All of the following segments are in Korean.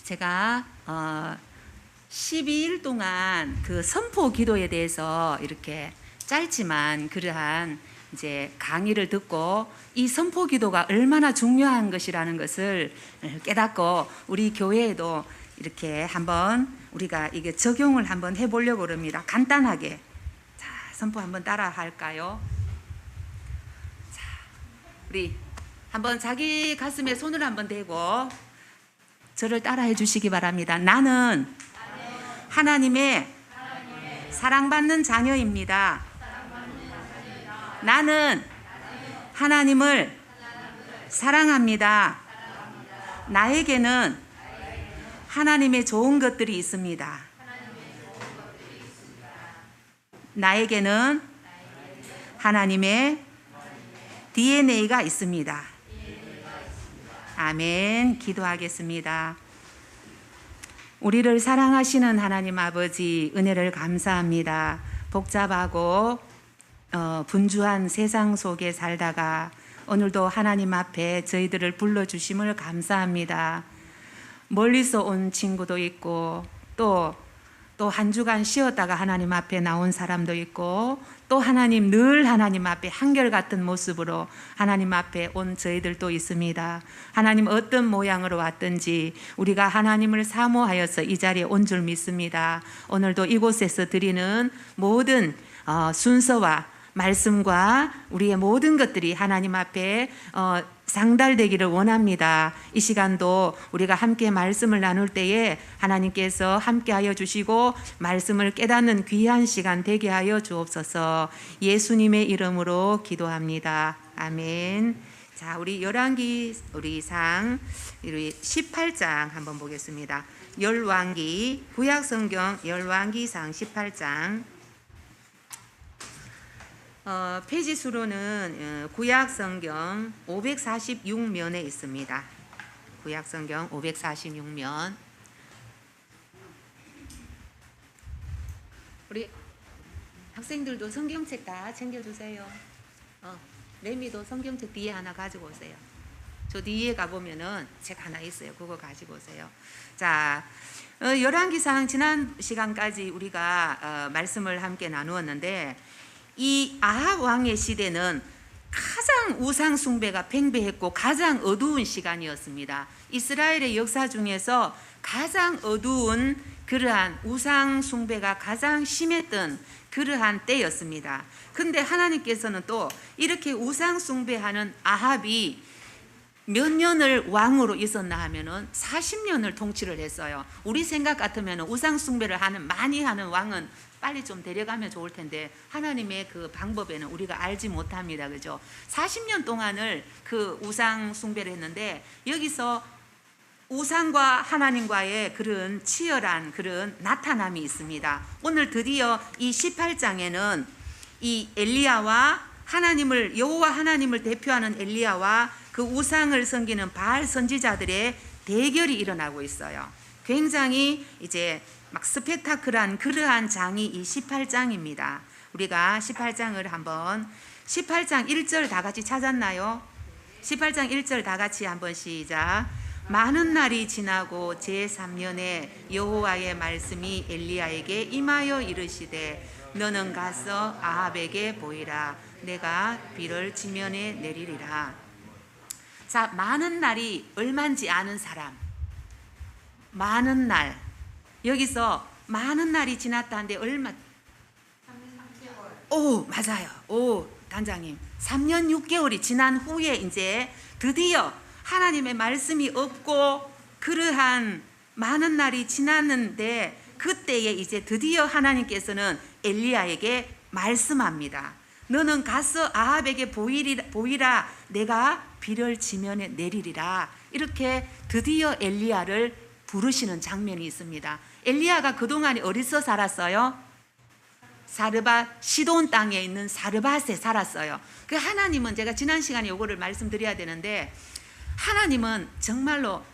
제가 12일 동안 그 선포 기도에 대해서 이렇게 짧지만 그러한 이제 강의를 듣고 이 선포 기도가 얼마나 중요한 것이라는 것을 깨닫고 우리 교회에도 이렇게 한번 우리가 이게 적용을 한번 해보려고 합니다. 간단하게. 자, 선포 한번 따라 할까요? 자, 우리 한번 자기 가슴에 손을 한번 대고 저를 따라해 주시기 바랍니다. 나는 하나님의 사랑받는 자녀입니다. 나는 하나님을 사랑합니다. 나에게는 하나님의 좋은 것들이 있습니다. 나에게는 하나님의 DNA가 있습니다. 아멘. 기도하겠습니다. 우리를 사랑하시는 하나님 아버지, 은혜를 감사합니다. 복잡하고 분주한 세상 속에 살다가 오늘도 하나님 앞에 저희들을 불러주심을 감사합니다. 멀리서 온 친구도 있고 또 한 주간 쉬었다가 하나님 앞에 나온 사람도 있고 또 하나님 늘 하나님 앞에 한결같은 모습으로 하나님 앞에 온 저희들도 있습니다. 하나님 어떤 모양으로 왔든지 우리가 하나님을 사모하여서 이 자리에 온 줄 믿습니다. 오늘도 이곳에서 드리는 모든 순서와 말씀과 우리의 모든 것들이 하나님 앞에 상달되기를 원합니다. 이 시간도 우리가 함께 말씀을 나눌 때에 하나님께서 함께하여 주시고 말씀을 깨닫는 귀한 시간 되게 하여 주옵소서. 예수님의 이름으로 기도합니다. 아멘. 자, 우리 열왕기 우리 18장 한번 보겠습니다. 열왕기 구약성경 열왕기상 18장 페이지 수로는 구약성경 546면에 있습니다. 구약성경 546면. 우리 학생들도 성경책 다 챙겨주세요. 레미도 성경책 뒤에 하나 가지고 오세요. 저 뒤에 가보면은 책 하나 있어요. 그거 가지고 오세요. 자, 열왕기상 지난 시간까지 우리가 말씀을 함께 나누었는데 이 아합 왕의 시대는 가장 우상 숭배가 팽배했고 가장 어두운 시간이었습니다. 이스라엘의 역사 중에서 가장 어두운 그러한 우상 숭배가 가장 심했던 그러한 때였습니다. 근데 하나님께서는 또 이렇게 우상 숭배하는 아합이 몇 년을 왕으로 있었나 하면은 40년을 통치를 했어요. 우리 생각 같으면 우상 숭배를 많이 하는 왕은 빨리 좀 데려가면 좋을 텐데 하나님의 그 방법에는 우리가 알지 못합니다. 그죠? 40년 동안을 그 우상 숭배를 했는데 여기서 우상과 하나님과의 그런 치열한 그런 나타남이 있습니다. 오늘 드디어 이 18장에는 이 엘리야와 하나님을 여호와 하나님을 대표하는 엘리야와 그 우상을 섬기는 바알 선지자들의 대결이 일어나고 있어요. 굉장히 이제 막 스펙타클한 그러한 장이 이 18장입니다. 우리가 18장을 한번 18장 1절 다 같이 찾았나요? 18장 1절 다 같이 한번 시작. 많은 날이 지나고 제3년에 여호와의 말씀이 엘리야에게 임하여 이르시되 너는 가서 아합에게 보이라. 내가 비를 지면에 내리리라. 자, 많은 날이 얼마인지 아는 사람. 많은 날. 여기서 많은 날이 지났다는데 얼마? 3개월. 오, 맞아요. 오, 단장님. 3년 6개월이 지난 후에 이제 드디어 하나님의 말씀이 없고 그러한 많은 날이 지났는데 그때에 이제 드디어 하나님께서는 엘리야에게 말씀합니다. 너는 가서 아합에게 보이라. 내가 비를 지면에 내리리라. 이렇게 드디어 엘리야를 부르시는 장면이 있습니다. 엘리야가 그동안에 어디서 살았어요? 사르밧, 시돈 땅에 있는 사르밧에 살았어요. 그 하나님은 제가 지난 시간에 이거를 말씀드려야 되는데 하나님은 정말로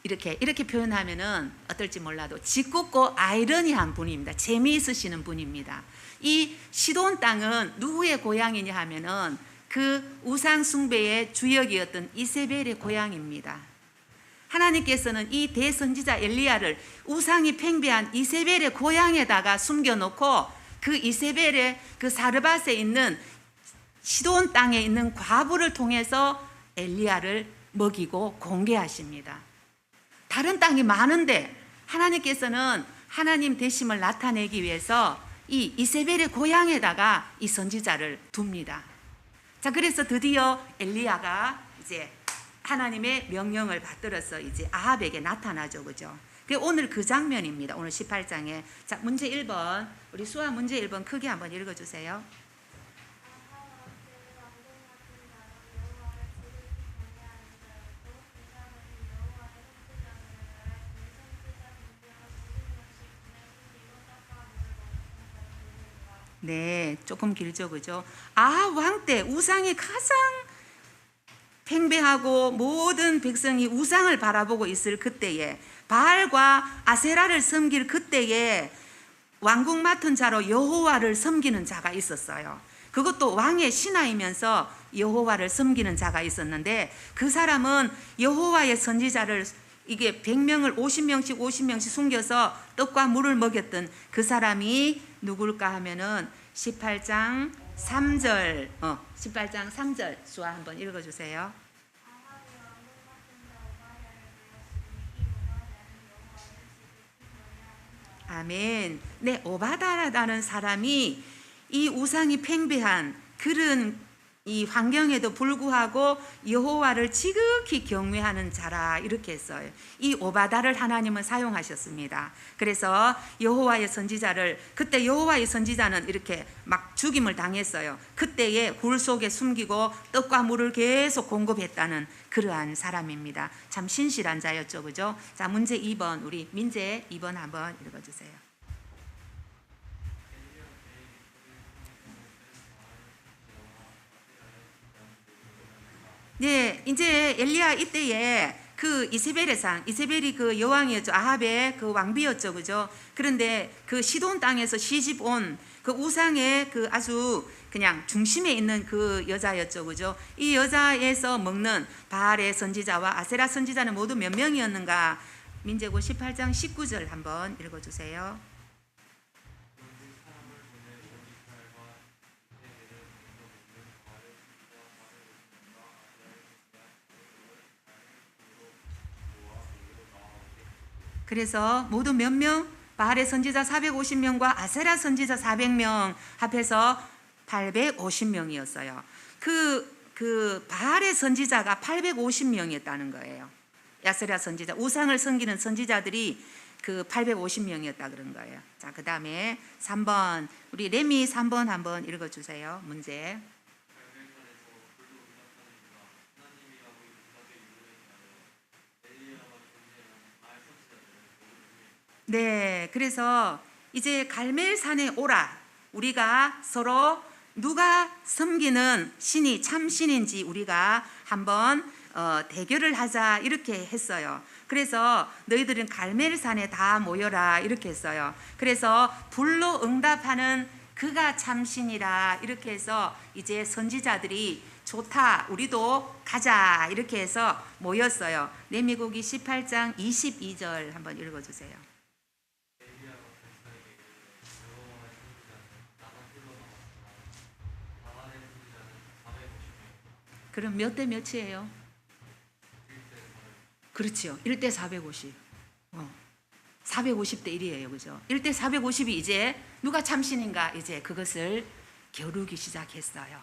이렇게 표현하면은 어떨지 몰라도 짓궂고 아이러니한 분입니다. 재미있으시는 분입니다. 이 시돈 땅은 누구의 고향이냐 하면은 그 우상 숭배의 주역이었던 이세벨의 고향입니다. 하나님께서는 이 대선지자 엘리야를 우상이 팽배한 이세벨의 고향에다가 숨겨놓고 그 이세벨의 그 사르밧에 있는 시돈 땅에 있는 과부를 통해서 엘리야를 먹이고 공개하십니다. 다른 땅이 많은데 하나님께서는 하나님 되심을 나타내기 위해서 이 이세벨의 고향에다가 이 선지자를 둡니다. 자, 그래서 드디어 엘리야가 이제 하나님의 명령을 받들어서 이제 아합에게 나타나죠, 그죠? 오늘 그 장면입니다. 오늘 18장에. 자, 문제 1번, 우리 수학 문제 1번 크게 한번 읽어주세요. 네, 조금 길죠, 그죠? 아합 왕 때 우상이 가장 팽배하고 모든 백성이 우상을 바라보고 있을 그때에 바알과 아세라를 섬길 그때에 왕궁 맡은 자로 여호와를 섬기는 자가 있었어요. 그것도 왕의 신하이면서 여호와를 섬기는 자가 있었는데 그 사람은 여호와의 선지자를 이게 100명을 50명씩 숨겨서 떡과 물을 먹였던 그 사람이 누굴까 하면은 18장 3절 18장 3절 수아 한번 읽어주세요. 아멘. 네, 오바다라는 사람이 이 우상이 팽배한 그런 이 환경에도 불구하고 여호와를 지극히 경외하는 자라 이렇게 했어요. 이 오바다를 하나님은 사용하셨습니다. 그래서 여호와의 선지자를 그때 여호와의 선지자는 이렇게 막 죽임을 당했어요. 그때에 굴 속에 숨기고 떡과 물을 계속 공급했다는 그러한 사람입니다. 참 신실한 자였죠, 그죠? 자, 문제 2번 우리 민재 2번 한번 읽어주세요. 네, 이제 엘리야 이때에 그 이세벨의 상, 이세벨이 그 여왕이었죠. 아합의 그 왕비였죠, 그죠? 그런데 그 시돈 땅에서 시집 온 그 우상의 그 아주 그냥 중심에 있는 그 여자였죠, 그죠? 이 여자에서 먹는 바알의 선지자와 아세라 선지자는 모두 몇 명이었는가? 민재고 18장 19절 한번 읽어주세요. 그래서 모두 몇 명? 바알의 선지자 450명과 아세라 선지자 400명 합해서 850명이었어요. 그 바알의 선지자가 850명이었다는 거예요. 아세라 선지자, 우상을 섬기는 선지자들이 그 850명이었다 그런 거예요. 자, 그 다음에 3번 우리 레미 3번 한번 읽어주세요. 문제. 네, 그래서 이제 갈멜산에 오라. 우리가 서로 누가 섬기는 신이 참 신인지 우리가 한번 대결을 하자 이렇게 했어요. 그래서 너희들은 갈멜산에 다 모여라 이렇게 했어요. 그래서 불로 응답하는 그가 참 신이라 이렇게 해서 이제 선지자들이 좋다 우리도 가자 이렇게 해서 모였어요. 레위기 18장 22절 한번 읽어주세요. 그럼 몇 대 몇이에요? 그렇죠. 1대 450. 450대 1이에요. 그죠? 1대 450이 이제 누가 참신인가 이제 그것을 겨루기 시작했어요.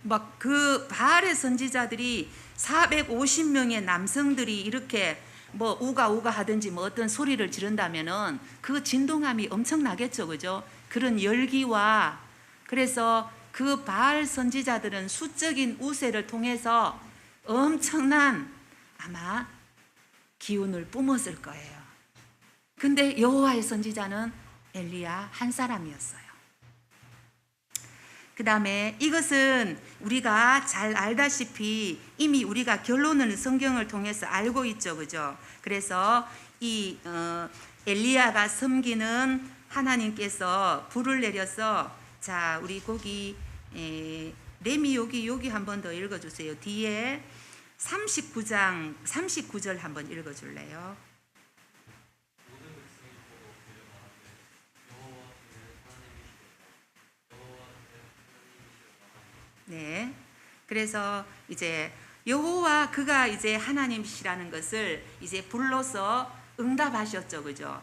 막 그 바알의 선지자들이 450명의 남성들이 이렇게 뭐 우가 하든지 뭐 어떤 소리를 지른다면은 그 진동함이 엄청나겠죠. 그죠? 그런 열기와 그래서 그 바알 선지자들은 수적인 우세를 통해서 엄청난 아마 기운을 뿜었을 거예요. 근데 여호와의 선지자는 엘리야 한 사람이었어요. 그 다음에 이것은 우리가 잘 알다시피 이미 우리가 결론을 성경을 통해서 알고 있죠. 그죠? 그래서 이 엘리야가 섬기는 하나님께서 불을 내려서 자 우리 거기 레미 여기 한 번 더 읽어주세요. 뒤에 39장 39절 한번 읽어줄래요? 네. 그래서 이제 여호와 그가 이제 하나님이시라는 것을 이제 불러서 응답하셨죠. 그죠?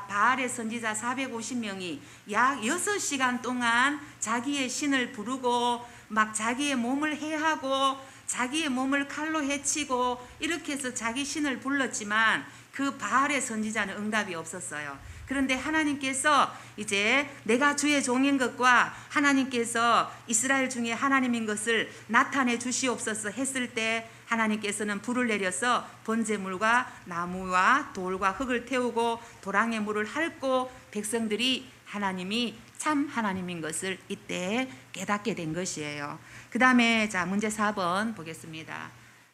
바알의 선지자 450명이 약 6시간 동안 자기의 신을 부르고 막 자기의 몸을 해하고 자기의 몸을 칼로 해치고 이렇게 해서 자기 신을 불렀지만 그 바알의 선지자는 응답이 없었어요. 그런데 하나님께서 이제 내가 주의 종인 것과 하나님께서 이스라엘 중에 하나님인 것을 나타내 주시옵소서 했을 때 하나님께서는 불을 내려서 번제물과 나무와 돌과 흙을 태우고 도랑의 물을 핥고 백성들이 하나님이 참 하나님인 것을 이때 깨닫게 된 것이에요. 그 다음에 자 문제 4번 보겠습니다.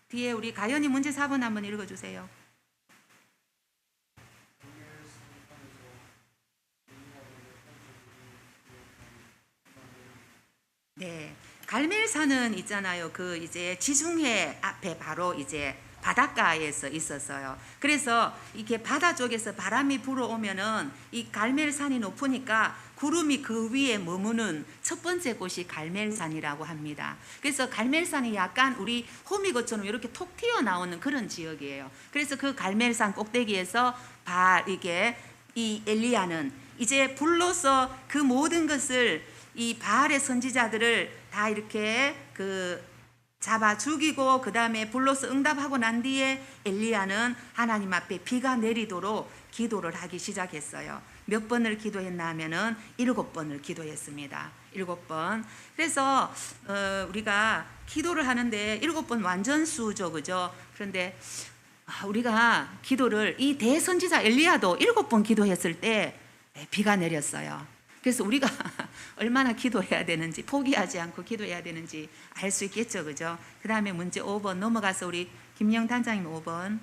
뒤에 우리 가연이 문제 4번 한번 읽어주세요. 네, 갈멜산은 있잖아요. 그 이제 지중해 앞에 바로 이제 바닷가에서 있었어요. 그래서 이게 바다 쪽에서 바람이 불어오면은 이 갈멜산이 높으니까 구름이 그 위에 머무는 첫 번째 곳이 갈멜산이라고 합니다. 그래서 갈멜산이 약간 우리 호미곶처럼 이렇게 톡 튀어나오는 그런 지역이에요. 그래서 그 갈멜산 꼭대기에서 이게 이 엘리야는 이제 불로서 그 모든 것을 이 바알의 선지자들을 다 이렇게 잡아 죽이고 그 다음에 불로서 응답하고 난 뒤에 엘리야는 하나님 앞에 비가 내리도록 기도를 하기 시작했어요. 몇 번을 기도했나 하면은 7번을 기도했습니다. 7번. 그래서 우리가 기도를 하는데 7번 완전수죠, 그죠? 그런데 우리가 기도를 이 대선지자 엘리야도 7번 기도했을 때 비가 내렸어요. 그래서 우리가 얼마나 기도해야 되는지 포기하지 않고 기도해야 되는지 알 수 있겠죠, 그죠? 그 다음에 문제 5번 넘어가서 우리 김영 단장님 5번.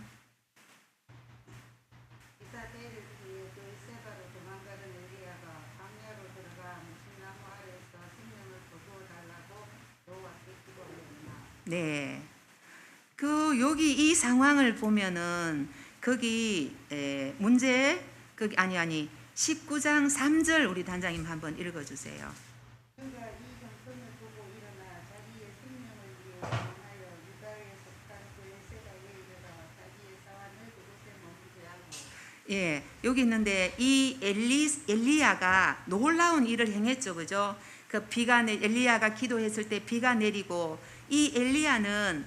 네. 여기 이 상황을 보면은 거기 문제 거기 아니 19장 3절 우리 단장님 한번 읽어주세요. 그가 이 형편을 보고 일어나 자기의 생명을 위해 떠나여 유다에 속한 블레셋에 이르러 자기의 사환을 그곳에 머물게 하고. 예, 여기 있는데 이 엘리야가 놀라운 일을 행했죠, 그죠? 엘리야가 기도했을 때 비가 내리고 이 엘리야는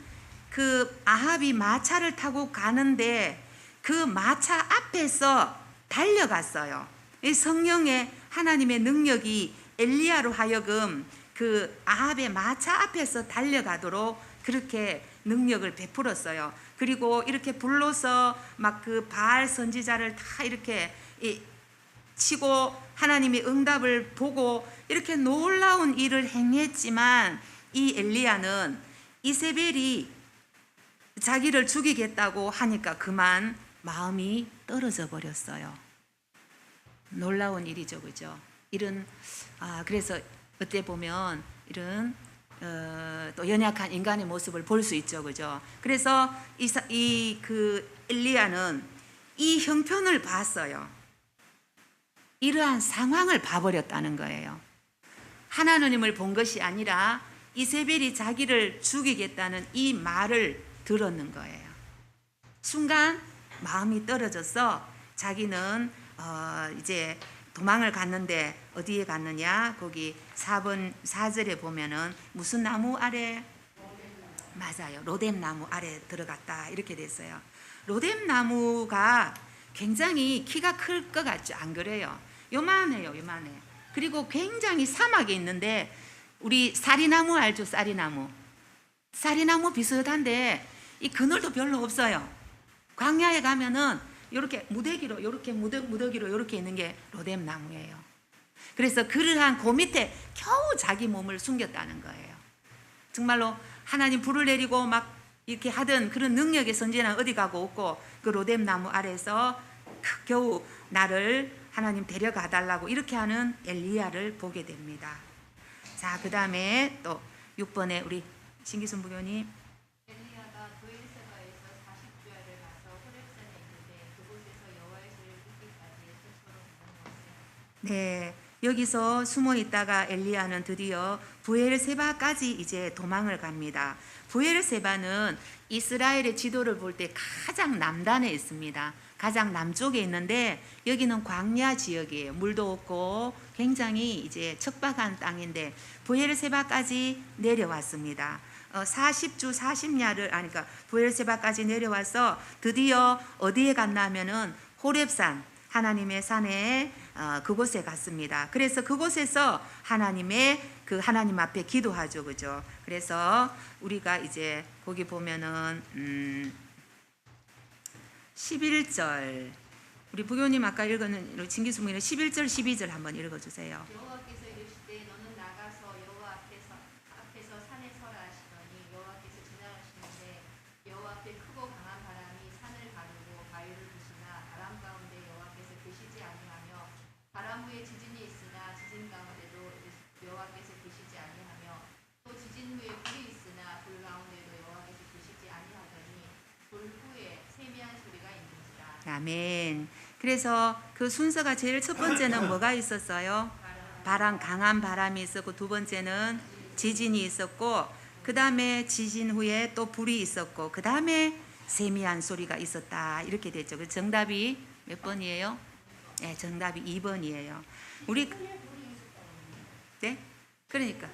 그 아합이 마차를 타고 가는데 그 마차 앞에서 달려갔어요. 이 성령의 하나님의 능력이 엘리야로 하여금 그 아합의 마차 앞에서 달려가도록 그렇게 능력을 베풀었어요. 그리고 이렇게 불러서 막 그 바알 선지자를 다 이렇게 치고 하나님의 응답을 보고 이렇게 놀라운 일을 행했지만 이 엘리야는 이세벨이 자기를 죽이겠다고 하니까 그만 마음이 떨어져 버렸어요. 놀라운 일이죠, 그죠? 그래서 어때 보면 이런 또 연약한 인간의 모습을 볼 수 있죠, 그죠? 그래서 엘리야는 이 형편을 봤어요. 이러한 상황을 봐버렸다는 거예요. 하나님을 본 것이 아니라 이세벨이 자기를 죽이겠다는 이 말을 들었는 거예요. 순간 마음이 떨어져서 자기는 이제 도망을 갔는데 어디에 갔느냐? 거기 4번 4절에 보면은 무슨 나무 아래? 맞아요. 로뎀 나무 아래 들어갔다 이렇게 됐어요. 로뎀 나무가 굉장히 키가 클 것 같죠? 안 그래요? 요만해요, 요만해. 그리고 굉장히 사막에 있는데 우리 사리나무 알죠? 사리나무 비슷한데 이 그늘도 별로 없어요. 광야에 가면은 이렇게 무더기로 이렇게 있는 게 로뎀 나무예요. 그래서 그러한 그 밑에 겨우 자기 몸을 숨겼다는 거예요. 정말로 하나님 불을 내리고 막 이렇게 하던 그런 능력의 선지자는 어디 가고 없고 그 로뎀 나무 아래서 겨우 나를 하나님 데려가 달라고 이렇게 하는 엘리야를 보게 됩니다. 자, 그 다음에 또 6번에 우리 신기순 부교님. 엘리야가 네, 여기서 숨어 있다가 엘리야는 드디어 부엘세바까지 이제 도망을 갑니다. 부엘세바는 이스라엘의 지도를 볼 때 가장 남단에 있습니다. 가장 남쪽에 있는데 여기는 광야 지역이에요. 물도 없고 굉장히 이제 척박한 땅인데 부엘세바까지 내려왔습니다. 40주 40야를 그러니까 부엘세바까지 내려와서 드디어 어디에 갔냐면은 호렙산 하나님의 산에 그곳에 갔습니다. 그래서 그곳에서 하나님 앞에 기도하죠, 그죠? 그래서 우리가 이제 거기 보면은 11절 우리 부교님 아까 읽은 진기수문의 11절 12절 한번 읽어주세요. 여호와께서 이르시되 너는 나가서 여호와 앞에서 산에 서라 하시더니 여호와께서 지나가시는데 여호와 앞에 크고 강한 바람이 산을 가르고 바위를 부시나 바람 가운데 여호와께서 계시지 아니하며 바람 후에 지진이 있으나 지진 가운데도 여호와께서 계시지 아니하며 또 지진 후에 불이 있으나 불 가운데도 여호와께서 계시지 아니하더니 불 후에 세미한 소리가 있는지라. 아멘. 그래서 그 순서가 제일 첫 번째는 뭐가 있었어요? 바람, 강한 바람이 있었고 두 번째는 지진이 있었고 그 다음에 지진 후에 또 불이 있었고 그 다음에 세미한 소리가 있었다 이렇게 됐죠. 그 정답이 몇 번이에요? 네, 정답이 2번이에요. 우리 네? 그러니까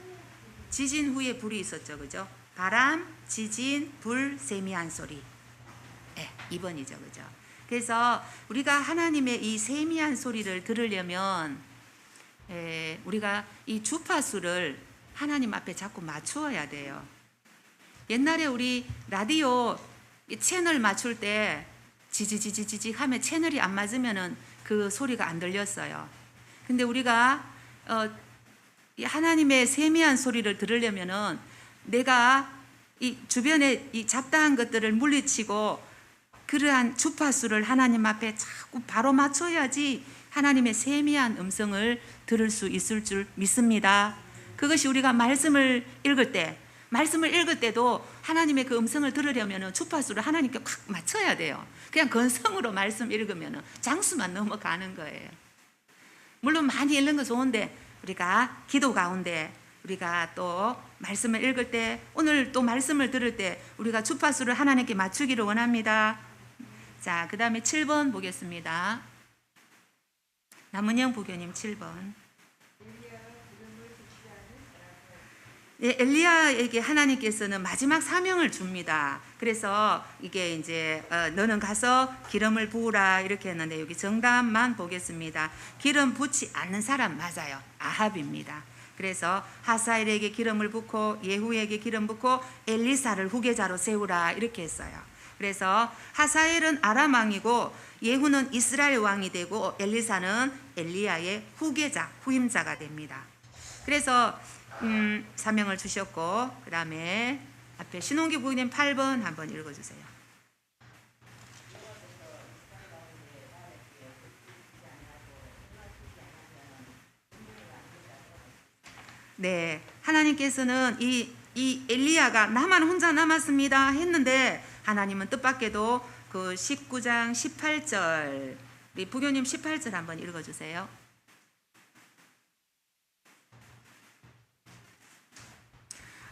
지진 후에 불이 있었죠, 그죠? 바람, 지진, 불, 세미한 소리. 네, 2번이죠, 그죠? 그래서 우리가 하나님의 이 세미한 소리를 들으려면 우리가 이 주파수를 하나님 앞에 자꾸 맞추어야 돼요. 옛날에 우리 라디오 채널 맞출 때 지지지지지지 하면 채널이 안 맞으면은 그 소리가 안 들렸어요. 근데 우리가 하나님의 세미한 소리를 들으려면은 내가 이 주변에 이 잡다한 것들을 물리치고 그러한 주파수를 하나님 앞에 자꾸 바로 맞춰야지 하나님의 세미한 음성을 들을 수 있을 줄 믿습니다. 그것이 우리가 말씀을 읽을 때도 하나님의 그 음성을 들으려면 주파수를 하나님께 확 맞춰야 돼요. 그냥 건성으로 말씀 읽으면 장수만 넘어가는 거예요. 물론 많이 읽는 거 좋은데 우리가 기도 가운데 우리가 또 말씀을 읽을 때 오늘 또 말씀을 들을 때 우리가 주파수를 하나님께 맞추기를 원합니다. 자, 그 다음에 7번 보겠습니다. 남은영 부교님 7번. 네, 엘리야에게 하나님께서는 마지막 사명을 줍니다. 그래서 이게 이제 너는 가서 기름을 부으라 이렇게 했는데 여기 정답만 보겠습니다. 기름 붓지 않는 사람 맞아요. 아합입니다. 그래서 하사엘에게 기름을 붓고 예후에게 기름 붓고 엘리사를 후계자로 세우라 이렇게 했어요. 그래서 하사엘은 아람 왕이고 예후는 이스라엘 왕이 되고 엘리사는 엘리야의 후임자가 됩니다. 그래서 사명을 주셨고 그 다음에 앞에 신홍기 부인님 8번 한번 읽어주세요. 네, 하나님께서는 이 엘리야가 나만 혼자 남았습니다 했는데 하나님은 뜻밖에도 그 19장 18절 우리 부교님 18절 한번 읽어주세요.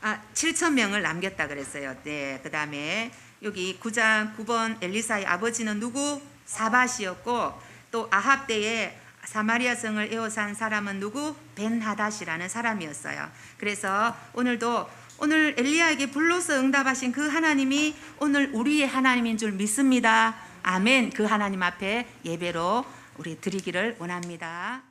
아, 7,000명을 남겼다 그랬어요. 네, 그 다음에 여기 9장 9번 엘리사의 아버지는 누구? 사밧이었고 또 아합 때에 사마리아 성을 에워싼 사람은 누구? 벤하닷이라는 사람이었어요. 그래서 오늘 엘리야에게 불러서 응답하신 그 하나님이 오늘 우리의 하나님인 줄 믿습니다. 아멘. 그 하나님 앞에 예배로 우리 드리기를 원합니다.